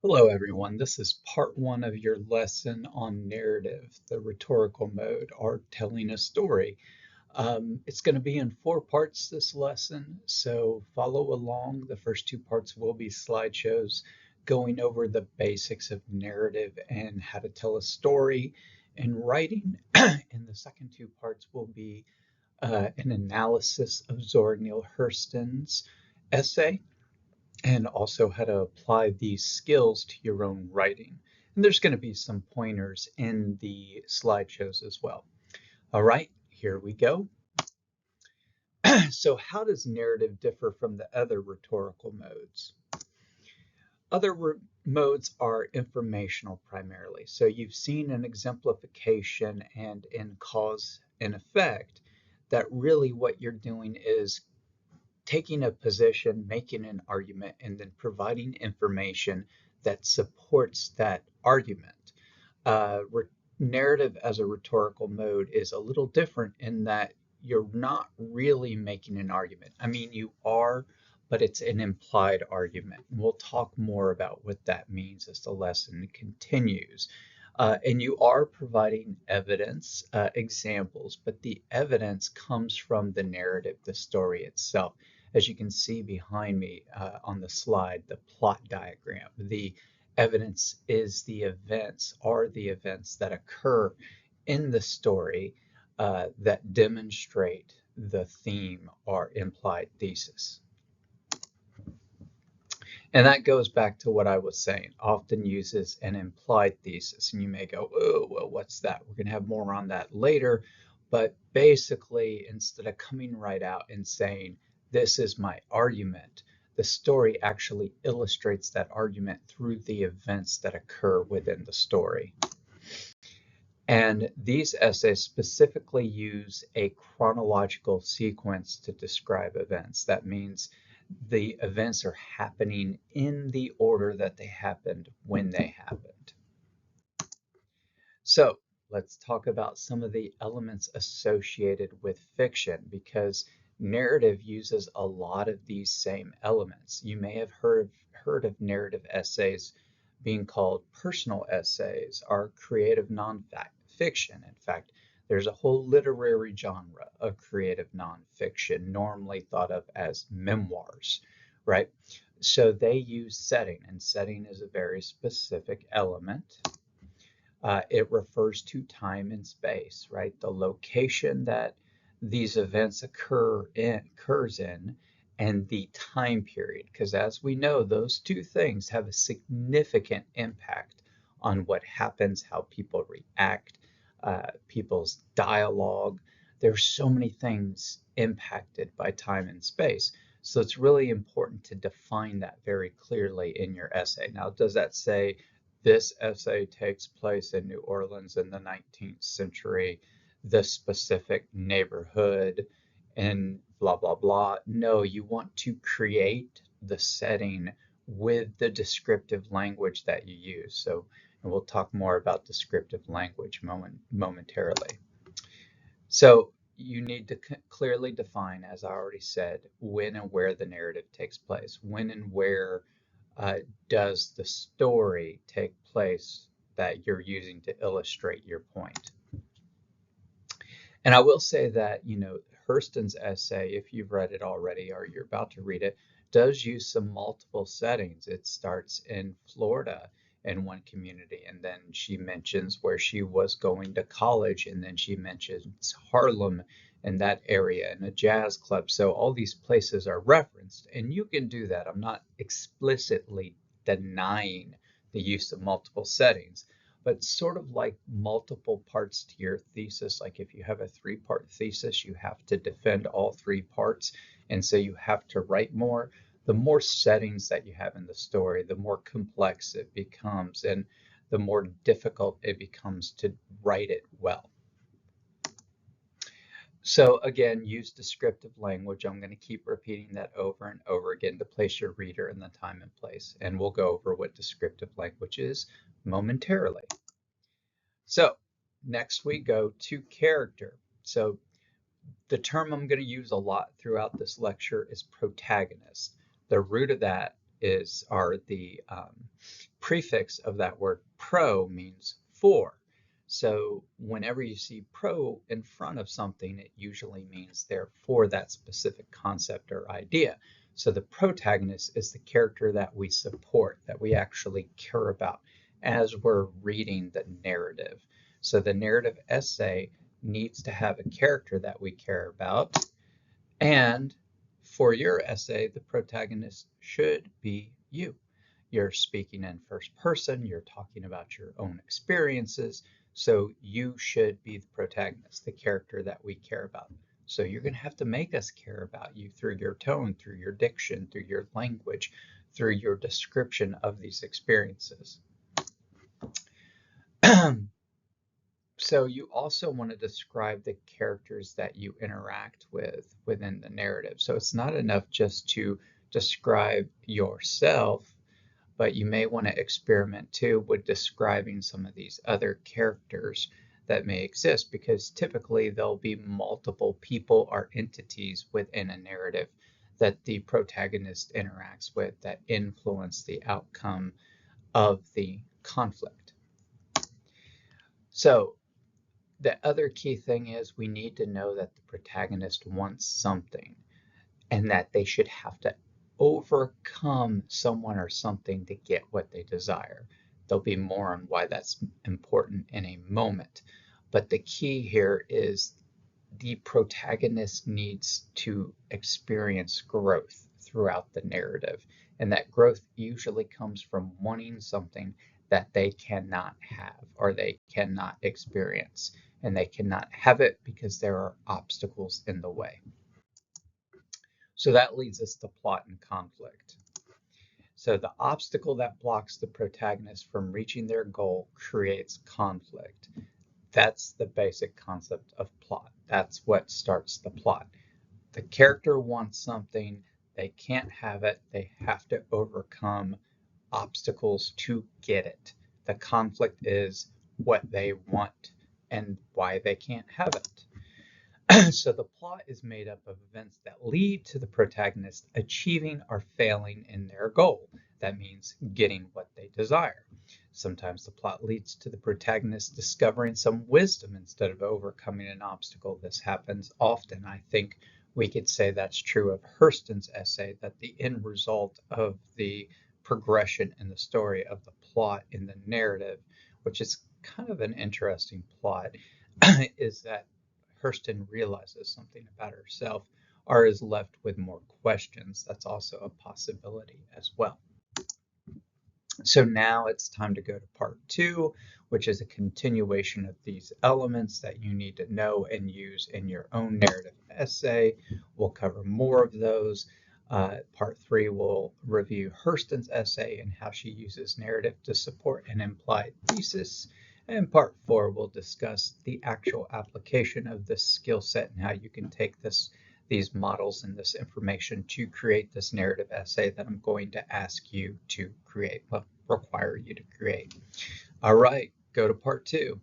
Hello everyone, this is part one of your lesson on narrative, the rhetorical mode, or telling a story. It's going to be in four parts this lesson, so follow along. The first two parts will be slideshows going over the basics of narrative and how to tell a story in writing. And the second two parts will be an analysis of Zora Neale Hurston's essay and also how to apply these skills to your own writing. And there's going to be some pointers in the slideshows as well. All right, here we go. So how does narrative differ from the other rhetorical modes? Other modes are informational primarily. So you've seen an exemplification and in cause and effect that really what you're doing is taking a position, making an argument, and then providing information that supports that argument. Narrative as a rhetorical mode is a little different in that you're not really making an argument. I mean, you are, but it's an implied argument. We'll talk more about what that means as the lesson continues. And you are providing evidence, examples, but the evidence comes from the narrative, the story itself. As you can see behind me on the slide, the plot diagram, the evidence is the events, are the events that occur in the story that demonstrate the theme or implied thesis. And that goes back to what I was saying, often uses an implied thesis. And you may go, oh, well, what's that? We're going to have more on that later. But basically, instead of coming right out and saying, this is my argument, the story actually illustrates that argument through the events that occur within the story. And these essays specifically use a chronological sequence to describe events. That means the events are happening in the order that they happened when they happened. So let's talk about some of the elements associated with fiction, because narrative uses a lot of these same elements. You may have heard of narrative essays being called personal essays or creative nonfiction. In fact, there's a whole literary genre of creative nonfiction, normally thought of as memoirs, right? So they use setting, and setting is a very specific element. It refers to time and space, right? The location that these events occurs in, and the time period, because as we know, those two things have a significant impact on what happens, how people react, people's dialogue. There's so many things impacted by time and space. So it's really important to define that very clearly in your essay. Now, does that say this essay takes place in New Orleans in the 19th century, this specific neighborhood, and blah, blah, blah? No, you want to create the setting with the descriptive language that you use. So, and we'll talk more about descriptive language momentarily. So you need to clearly define, as I already said, when and where the narrative takes place. When and where does the story take place that you're using to illustrate your point? And I will say that, Hurston's essay, if you've read it already or you're about to read it, does use some multiple settings. It starts in Florida in one community, and then she mentions where she was going to college, and then she mentions Harlem in that area and a jazz club. So all these places are referenced, and you can do that. I'm not explicitly denying the use of multiple settings, but sort of like multiple parts to your thesis. Like if you have a three-part thesis, you have to defend all three parts, and so you have to write more. The more settings that you have in the story, the more complex it becomes, and the more difficult it becomes to write it well. So again, use descriptive language. I'm going to keep repeating that over and over again to place your reader in the time and place. And we'll go over what descriptive language is momentarily. So next we go to character. So the term I'm going to use a lot throughout this lecture is protagonist. The root of that are the prefix of that word pro means for. So whenever you see pro in front of something, it usually means they're for that specific concept or idea. So the protagonist is the character that we support, that we actually care about as we're reading the narrative. So the narrative essay needs to have a character that we care about. And for your essay, the protagonist should be you. You're speaking in first person, you're talking about your own experiences, so you should be the protagonist, the character that we care about. So you're going to have to make us care about you through your tone, through your diction, through your language, through your description of these experiences. So you also want to describe the characters that you interact with within the narrative. So it's not enough just to describe yourself, but you may want to experiment too with describing some of these other characters that may exist, because typically there'll be multiple people or entities within a narrative that the protagonist interacts with that influence the outcome of the conflict. So the other key thing is we need to know that the protagonist wants something and that they should have to overcome someone or something to get what they desire. There'll be more on why that's important in a moment. But the key here is the protagonist needs to experience growth throughout the narrative. And that growth usually comes from wanting something that they cannot have or they cannot experience. And they cannot have it because there are obstacles in the way. So that leads us to plot and conflict. So the obstacle that blocks the protagonist from reaching their goal creates conflict. That's the basic concept of plot. That's what starts the plot. The character wants something, they can't have it, they have to overcome obstacles to get it. The conflict is what they want and why they can't have it. So the plot is made up of events that lead to the protagonist achieving or failing in their goal. That means getting what they desire. Sometimes the plot leads to the protagonist discovering some wisdom instead of overcoming an obstacle. This happens often. I think we could say that's true of Hurston's essay, that the end result of the progression in the story of the plot in the narrative, which is kind of an interesting plot, is that Hurston realizes something about herself or is left with more questions. That's also a possibility as well. So now it's time to go to part 2, which is a continuation of these elements that you need to know and use in your own narrative essay. We'll cover more of those. Part 3 will review Hurston's essay and how she uses narrative to support an implied thesis. And part 4 will discuss the actual application of this skill set and how you can take these models and this information to create this narrative essay that I'm going to ask you to create, well, require you to create. All right, go to part 2.